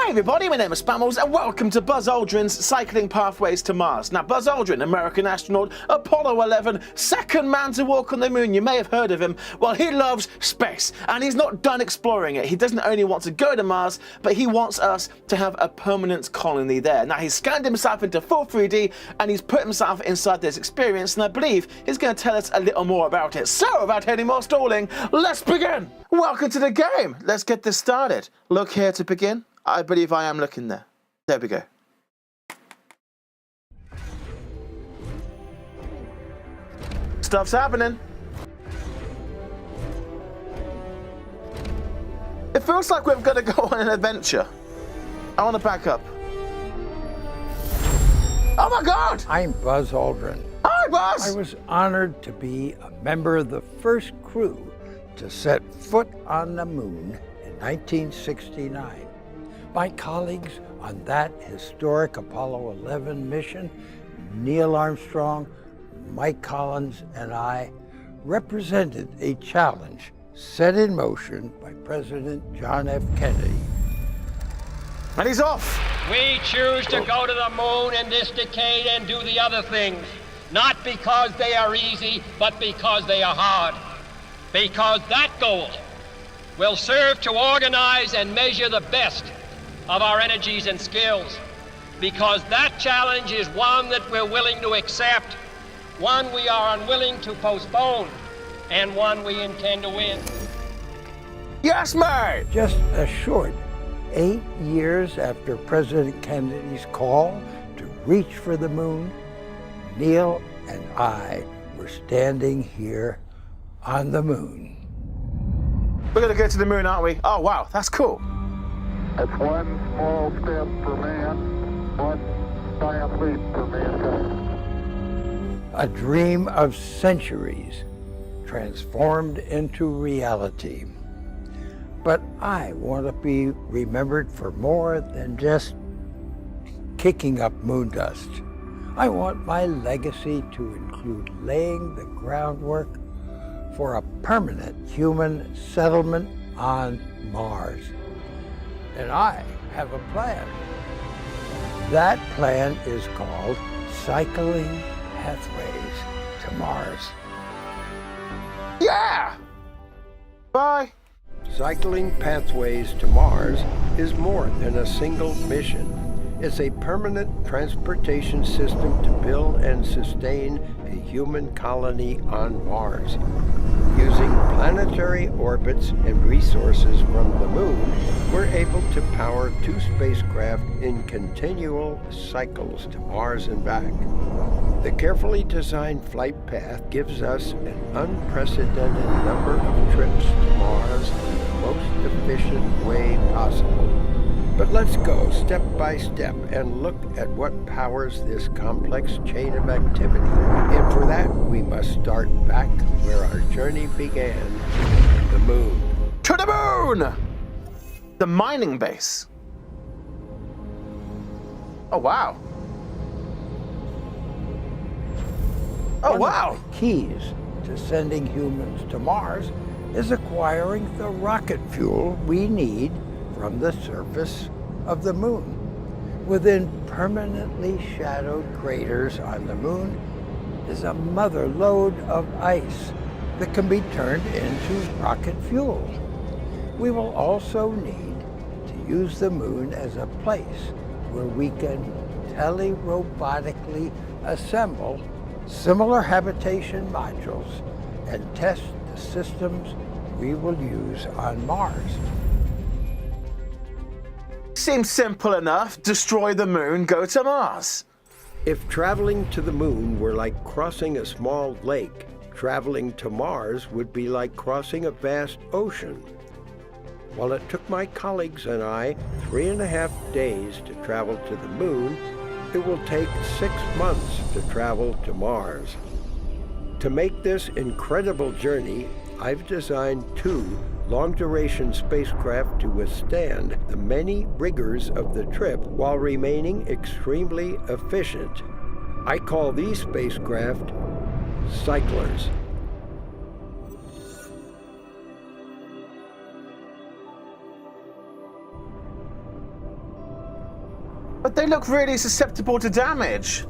Hi everybody, my name is Spammals and welcome to Buzz Aldrin's Cycling Pathways to Mars. Now Buzz Aldrin, American astronaut, Apollo 11, second man to walk on the moon, you may have heard of him. Well, he loves space and he's not done exploring it. He doesn't only want to go to Mars, but he wants us to have a permanent colony there. Now he's scanned himself into full 3D and he's put himself inside this experience, and I believe he's going to tell us a little more about it. So without any more stalling, let's begin! Welcome to the game! Let's get this started. Look here to begin. I believe I am looking there. There we go. Stuff's happening. It feels like we're going to go on an adventure. I want to back up. Oh my God! I'm Buzz Aldrin. Hi, Buzz! I was honored to be a member of the first crew to set foot on the moon in 1969. My colleagues on that historic Apollo 11 mission, Neil Armstrong, Mike Collins, and I, represented a challenge set in motion by President John F. Kennedy. And he's off! We choose to go to the moon in this decade and do the other things, not because they are easy, but because they are hard. Because that goal will serve to organize and measure the best of our energies and skills, because that challenge is one that we're willing to accept, one we are unwilling to postpone, and one we intend to win. Yes, mate! Just a short 8 years after President Kennedy's call to reach for the moon, Neil and I were standing here on the moon. We're gonna go to the moon, aren't we? Oh wow, that's cool. That's one small step for man, one giant leap for mankind. A dream of centuries transformed into reality. But I want to be remembered for more than just kicking up moon dust. I want my legacy to include laying the groundwork for a permanent human settlement on Mars. And I have a plan. That plan is called Cycling Pathways to Mars. Yeah! Bye! Cycling Pathways to Mars is more than a single mission. It's a permanent transportation system to build and sustain a human colony on Mars. Using planetary orbits and resources from the moon, we're able to power 2 spacecraft in continual cycles to Mars and back. The carefully designed flight path gives us an unprecedented number of trips to Mars in the most efficient way possible. But let's go step by step and look at what powers this complex chain of activity. And for that, we must start back where our journey began, the moon. To the moon! The mining base. Oh, wow. Oh, wow. One of the keys to sending humans to Mars is acquiring the rocket fuel we need from the surface of the moon. Within permanently shadowed craters on the moon is a mother lode of ice that can be turned into rocket fuel. We will also need to use the moon as a place where we can tele-robotically assemble similar habitation modules and test the systems we will use on Mars. Seems simple enough. Destroy the moon, go to Mars. If traveling to the moon were like crossing a small lake, traveling to Mars would be like crossing a vast ocean. While it took my colleagues and I 3.5 days to travel to the moon, it will take 6 months to travel to Mars. To make this incredible journey, I've designed 2 long-duration spacecraft to withstand the many rigors of the trip while remaining extremely efficient. I call these spacecraft cyclers. But they look really susceptible to damage.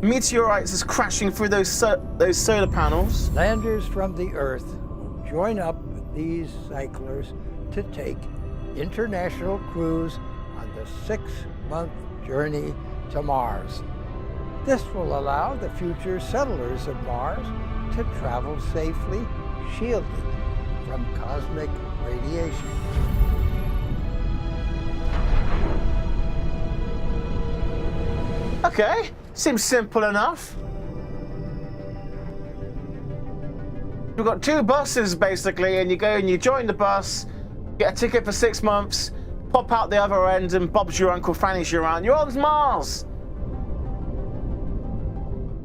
Meteorites is crashing through those solar panels. Landers from the Earth will join up with these cyclers to take international crews on the 6-month journey to Mars. This will allow the future settlers of Mars to travel safely, shielded from cosmic radiation. Okay, seems simple enough. We've got 2 buses basically, and you go and you join the bus, get a ticket for 6 months, pop out the other end, and Bob's your uncle, Fanny's your aunt. You're on Mars!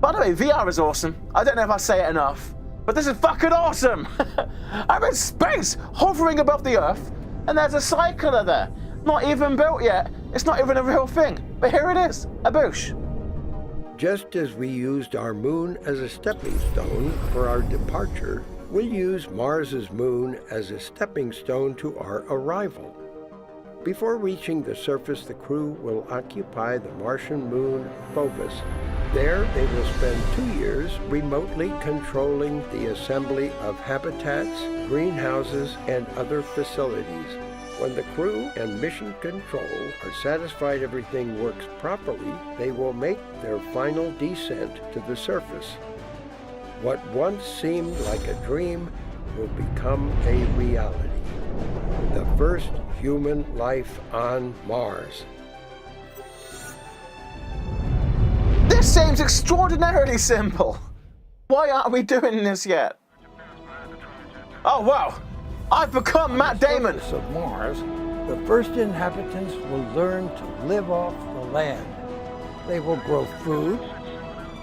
By the way, VR is awesome. I don't know if I say it enough, but this is fucking awesome! I'm in space, hovering above the Earth, and there's a cycler there. Not even built yet. It's not even a real thing. But here it is, a boosh. Just as we used our moon as a stepping stone for our departure, we'll use Mars's moon as a stepping stone to our arrival. Before reaching the surface, the crew will occupy the Martian moon Phobos. There, they will spend 2 years remotely controlling the assembly of habitats, greenhouses, and other facilities. When the crew and mission control are satisfied everything works properly, they will make their final descent to the surface. What once seemed like a dream will become a reality. The first human life on Mars. This seems extraordinarily simple. Why aren't we doing this yet? Oh wow, I've become Matt Damon. On the surface of Mars, the first inhabitants will learn to live off the land. They will grow food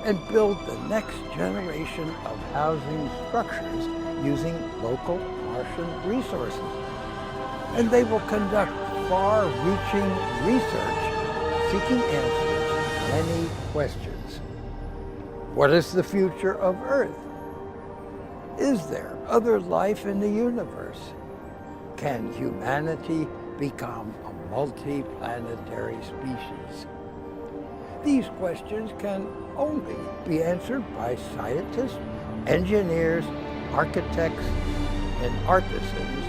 and build the next generation of housing structures using local Martian resources. And they will conduct far-reaching research, seeking answers to many questions. What is the future of Earth? Is there other life in the universe? Can humanity become a multi-planetary species? These questions can only be answered by scientists, engineers, architects, and artisans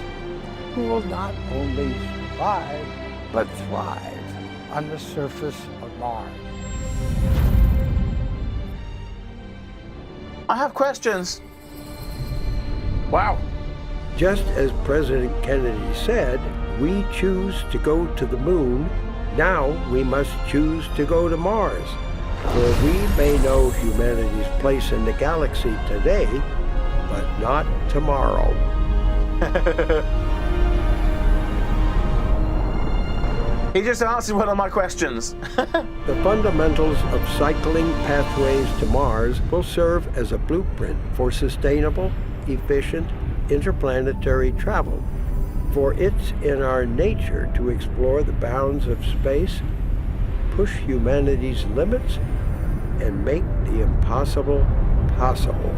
who will not only survive, but thrive on the surface of Mars. I have questions. Wow. Just as President Kennedy said, we choose to go to the moon, now we must choose to go to Mars. For we may know humanity's place in the galaxy today, but not tomorrow. He just answered one of my questions. The fundamentals of cycling pathways to Mars will serve as a blueprint for sustainable, efficient, interplanetary travel. For it's in our nature to explore the bounds of space, push humanity's limits, and make the impossible possible.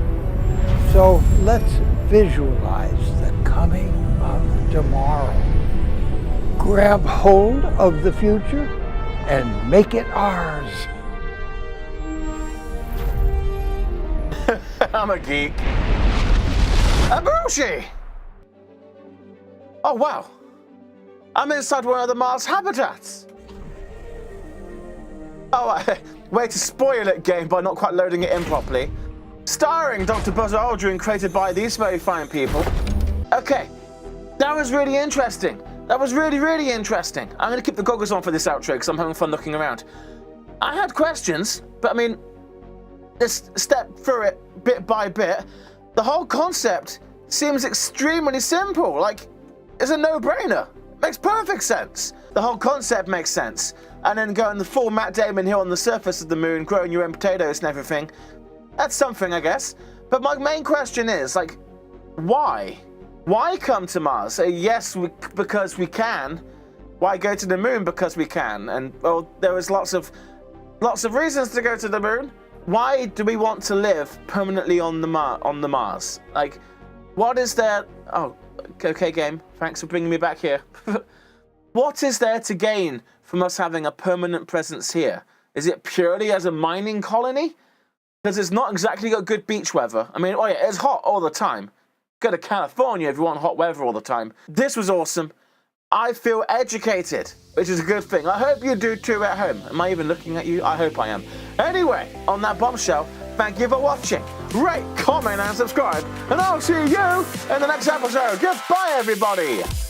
So let's visualize the coming of tomorrow. Grab hold of the future and make it ours. I'm a geek. Abushi! Oh wow. I'm inside one of the Mars habitats. Oh, way to spoil it, game, by not quite loading it in properly. Starring Dr. Buzz Aldrin, created by these very fine people. Okay, that was really interesting. That was really, really interesting. I'm going to keep the goggles on for this outro because I'm having fun looking around. I had questions, but I mean, let's step through it bit by bit. The whole concept seems extremely simple. Like, it's a no-brainer. Makes perfect sense. The whole concept makes sense. And then going the full Matt Damon here on the surface of the moon, growing your own potatoes and everything. That's something, I guess. But my main question is, like, why? Why come to Mars? Yes, because we can. Why go to the moon? Because we can. And, well, there is lots of reasons to go to the moon. Why do we want to live permanently on the Mars? Like, what is there? Oh, okay, game. Thanks for bringing me back here. What is there to gain from us having a permanent presence here? Is it purely as a mining colony? Because it's not exactly got good beach weather. I mean, oh yeah, it's hot all the time. Go to California if you want hot weather all the time. This was awesome. I feel educated, which is a good thing. I hope you do too at home. Am I even looking at you? I hope I am. Anyway, on that bombshell, thank you for watching. Rate, comment, and subscribe. And I'll see you in the next episode. Goodbye, everybody.